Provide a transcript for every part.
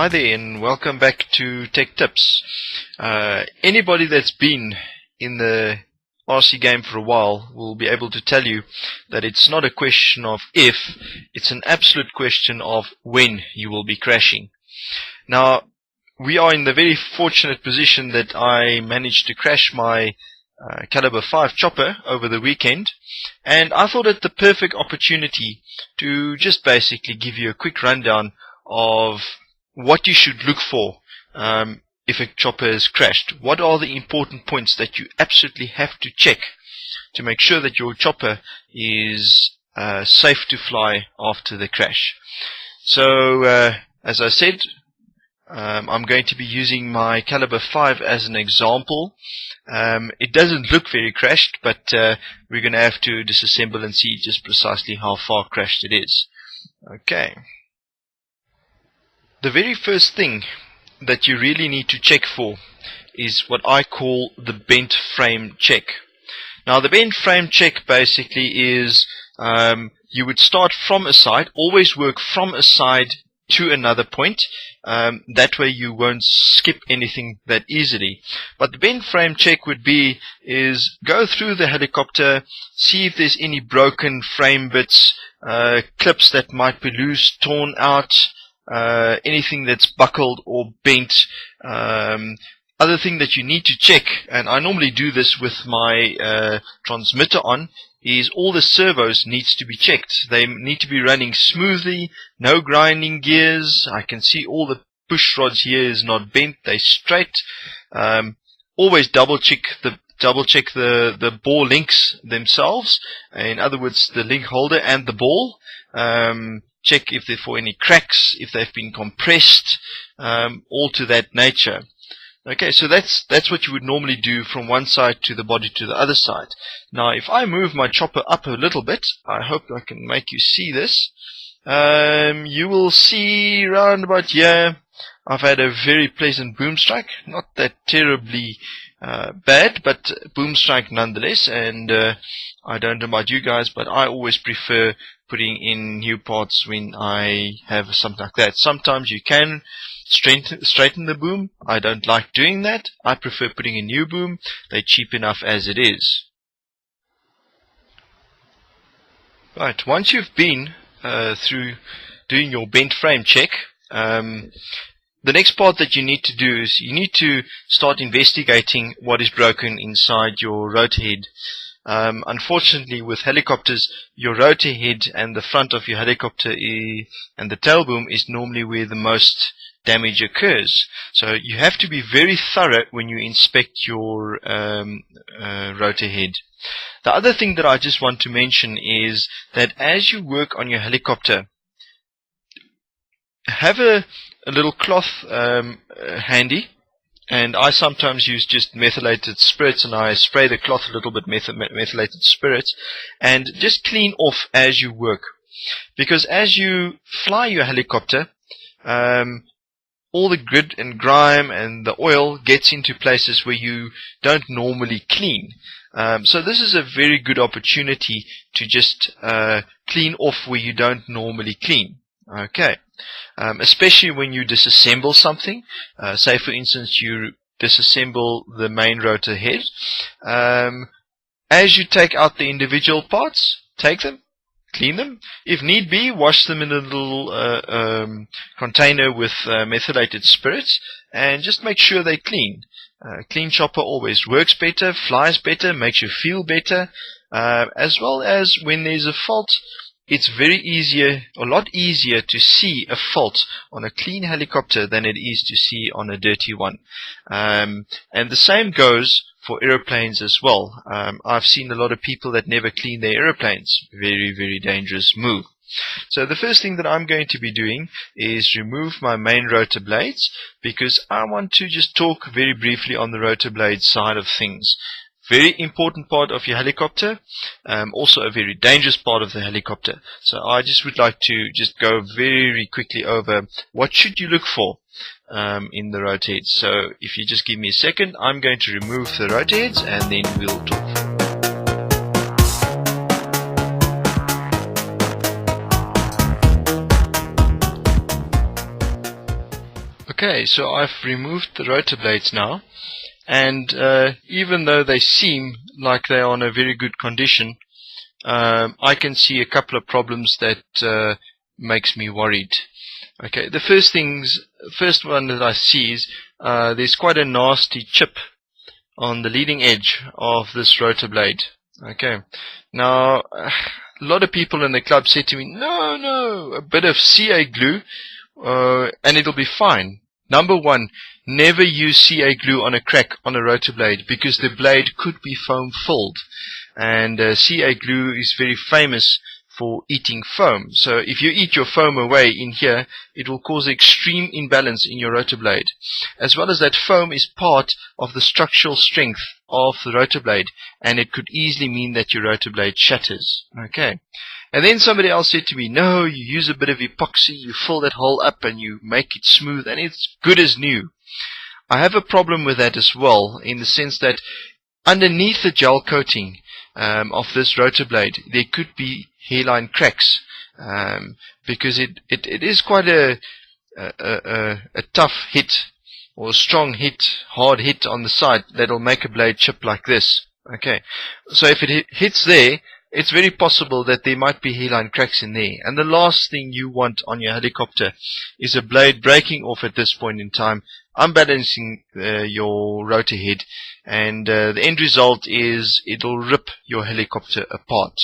Hi there and welcome back to Tech Tips. Anybody that's been in the RC game for a while will be able to tell you that it's not a question of if, it's an absolute question of when you will be crashing. Now, we are in the very fortunate position that I managed to crash my Caliber 5 chopper over the weekend, and I thought it the perfect opportunity to just basically give you a quick rundown of what you should look for if a chopper is crashed. What are the important points that you absolutely have to check to make sure that your chopper is safe to fly after the crash? So, as I said, I'm going to be using my Caliber 5 as an example. It doesn't look very crashed, but we're going to have to disassemble and see just precisely how far crashed it is. Okay. The very first thing that you really need to check for is what I call the bent frame check. Now, the bent frame check basically is you would start from a side, always work from a side to another point. That way you won't skip anything that easily. But the bent frame check would be is go through the helicopter, see if there's any broken frame bits, clips that might be loose, torn out, anything that's buckled or bent. Other thing that you need to check, and I normally do this with my transmitter on, is all the servos needs to be checked. They need to be running smoothly, no grinding gears. I can see all the push rods here is not bent, they're straight. Always double check the ball links themselves. In other words, the link holder and the ball. Check if they're for any cracks, if they've been compressed, all to that nature. Okay, so that's what you would normally do from one side to the body to the other side. Now, if I move my chopper up a little bit, I hope I can make you see this. You will see round about here, I've had a very pleasant boom strike. Not that terribly bad, but boom strike nonetheless. And I don't know about you guys, but I always prefer putting in new parts when I have something like that. Sometimes you can straighten the boom. I don't like doing that. I prefer putting a new boom. They're cheap enough as it is. Right, once you've been through doing your bent frame check, the next part that you need to do is you need to start investigating what is broken inside your rotor head. Unfortunately, with helicopters, your rotor head and the front of your helicopter and the tail boom is normally where the most damage occurs. So you have to be very thorough when you inspect your rotor head. The other thing that I just want to mention is that as you work on your helicopter, have a little cloth handy. And I sometimes use just methylated spirits, and I spray the cloth a little bit methylated spirits, and just clean off as you work. Because as you fly your helicopter, all the grit and grime and the oil gets into places where you don't normally clean. So this is a very good opportunity to just clean off where you don't normally clean. Okay. Especially when you disassemble something. Say for instance you disassemble the main rotor head. As you take out the individual parts, take them, clean them. If need be, wash them in a little container with methylated spirits, and just make sure they're clean. Clean chopper always works better, flies better, makes you feel better, as well as when there's a fault. It's a lot easier to see a fault on a clean helicopter than it is to see on a dirty one. And the same goes for aeroplanes as well. I've seen a lot of people that never clean their aeroplanes. Very, very dangerous move. So the first thing that I'm going to be doing is remove my main rotor blades, because I want to just talk very briefly on the rotor blade side of things. Very important part of your helicopter, also a very dangerous part of the helicopter. So I just would like to just go very quickly over what should you look for in the rotor heads. So if you just give me a second, I'm going to remove the rotor heads and then we'll talk. Okay, so I've removed the rotor blades now, and even though they seem like they are in a very good condition, I can see a couple of problems that makes me worried. Okay, the first one that I see is there's quite a nasty chip on the leading edge of this rotor blade. Okay, now a lot of people in the club said to me, no, a bit of CA glue and it'll be fine. Number one, never use CA glue on a crack on a rotor blade, because the blade could be foam filled, and CA glue is very famous for eating foam. So if you eat your foam away in here, it will cause extreme imbalance in your rotor blade, as well as that foam is part of the structural strength of the rotor blade, and it could easily mean that your rotor blade shatters. Okay, and then somebody else said to me, no, you use a bit of epoxy, you fill that hole up and you make it smooth and it's good as new. I have a problem with that as well, in the sense that underneath the gel coating of this rotor blade, there could be hairline cracks, because it is quite a tough hit, or a strong hit, hard hit on the side that'll make a blade chip like this. Okay, so if it hits there, it's very possible that there might be hairline cracks in there, and the last thing you want on your helicopter is a blade breaking off at this point in time, unbalancing your rotor head, and the end result is it'll rip your helicopter apart.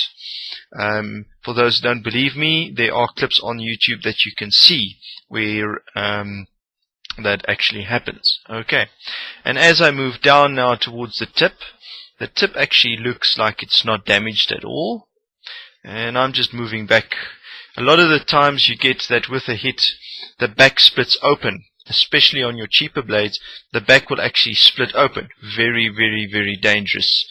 For those who don't believe me, there are clips on YouTube that you can see where that actually happens. Okay, and as I move down now towards the tip actually looks like it's not damaged at all, and I'm just moving back. A lot of the times you get that with a hit the back splits open, especially on your cheaper blades. The back will actually split open. Very, very, very dangerous,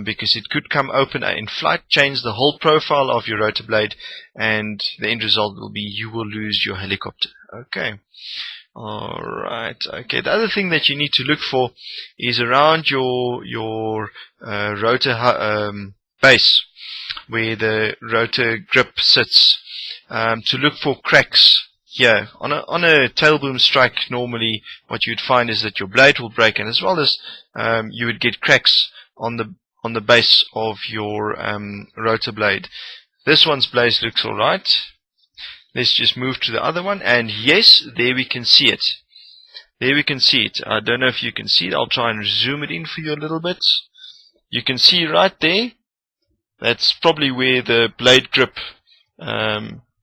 because it could come open in flight, change the whole profile of your rotor blade, and the end result will be you will lose your helicopter. Okay. Alright, okay. The other thing that you need to look for is around your rotor base, where the rotor grip sits, to look for cracks here. On a tail boom strike, normally what you'd find is that your blade will break, and as well as you would get cracks on the base of your rotor blade. This one's blade looks alright. Let's just move to the other one, and yes, there we can see it. There we can see it. I don't know if you can see it. I'll try and zoom it in for you a little bit. You can see right there, that's probably where the blade grip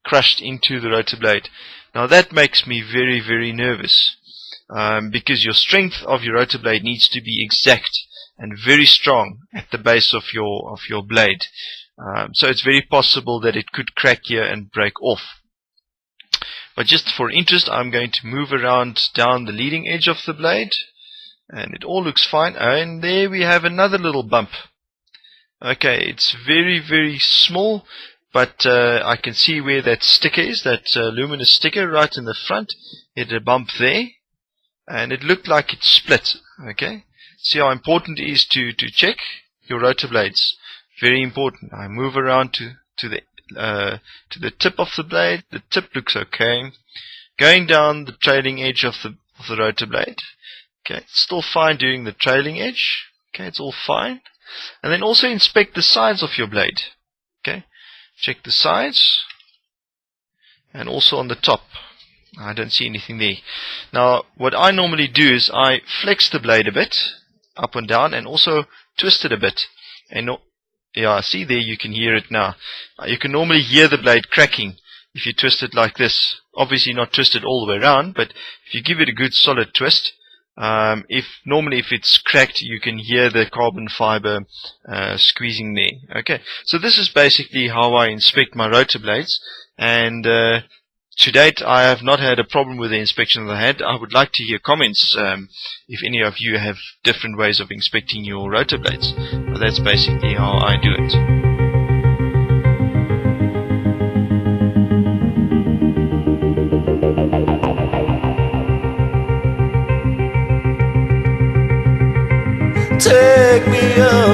crushed into the rotor blade. Now that makes me very, very nervous, because your strength of your rotor blade needs to be exact and very strong at the base of your blade. So it's very possible that it could crack here and break off. But just for interest, I'm going to move around down the leading edge of the blade, and it all looks fine. And there we have another little bump. Okay, it's very, very small, but I can see where that sticker is, that luminous sticker right in the front. It had a bump there, and it looked like it split. Okay, see how important it is to check your rotor blades. Very important. I move around to the tip of the blade. The tip looks okay. Going down the trailing edge of the rotor blade. Okay, it's still fine doing the trailing edge. Okay, it's all fine. And then also inspect the sides of your blade. Okay, check the sides, and also on the top. I don't see anything there. Now, what I normally do is I flex the blade a bit, up and down, and also twist it a bit. And yeah, see there, you can hear it now. You can normally hear the blade cracking if you twist it like this. Obviously not twist it all the way around, but if you give it a good solid twist, if it's cracked, you can hear the carbon fiber squeezing there. Okay, so this is basically how I inspect my rotor blades, and to date I have not had a problem with the inspection that I had. I would like to hear comments if any of you have different ways of inspecting your rotor blades. But that's basically how I do it. Take me up.